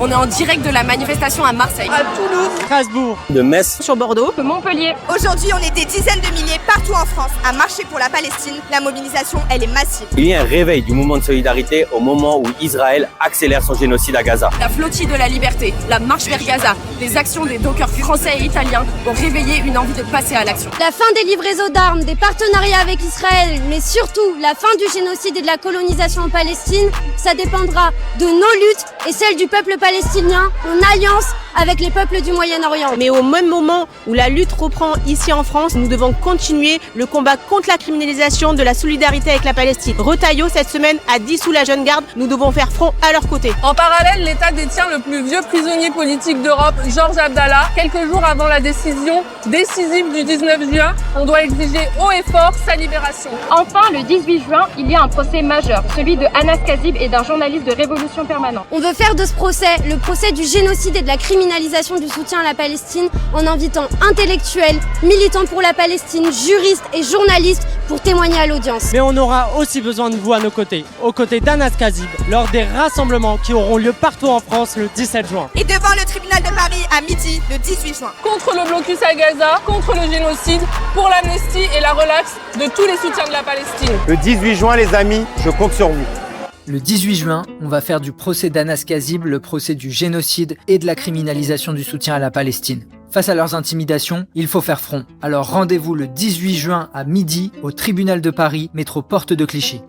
On est en direct de la manifestation à Marseille, à Toulouse, Strasbourg, de Metz, sur Bordeaux, de Montpellier. Aujourd'hui, on est des dizaines de milliers partout en France à marcher pour la Palestine. La mobilisation, elle est massive. Il y a un réveil du mouvement de solidarité au moment où Israël accélère son génocide à Gaza. La flottille de la liberté, la marche vers Gaza, les actions des dockers français et italiens ont réveillé une envie de passer à l'action. La fin des livraisons d'armes, des partenariats avec Israël, mais surtout la fin du génocide et de la colonisation en Palestine, ça dépendra de nos luttes et celles du peuple palestinien en alliance avec les peuples du Moyen-Orient. Mais au même moment où la lutte reprend ici en France, nous devons continuer le combat contre la criminalisation de la solidarité avec la Palestine. Retailleau, cette semaine, a dissous la Jeune Garde. Nous devons faire front à leur côté. En parallèle, l'État détient le plus vieux prisonnier politique d'Europe, Georges Abdallah. Quelques jours avant la décision décisive du 19 juin, on doit exiger haut et fort sa libération. Enfin, le 18 juin, il y a un procès majeur, celui de Anas Kazib et d'un journaliste de Révolution Permanente. On veut faire de ce procès le procès du génocide et de la criminalisation du soutien à la Palestine en invitant intellectuels, militants pour la Palestine, juristes et journalistes pour témoigner à l'audience. Mais on aura aussi besoin de vous à nos côtés, aux côtés d'Anas Kazib, lors des rassemblements qui auront lieu partout en France le 17 juin. Et devant le tribunal de Paris à midi le 18 juin. Contre le blocus à Gaza, contre le génocide, pour l'amnistie et la relaxe de tous les soutiens de la Palestine. Le 18 juin, les amis, je compte sur vous. Le 18 juin, on va faire du procès d'Anas Kazib le procès du génocide et de la criminalisation du soutien à la Palestine. Face à leurs intimidations, il faut faire front. Alors rendez-vous le 18 juin à midi au tribunal de Paris, métro Porte de Clichy.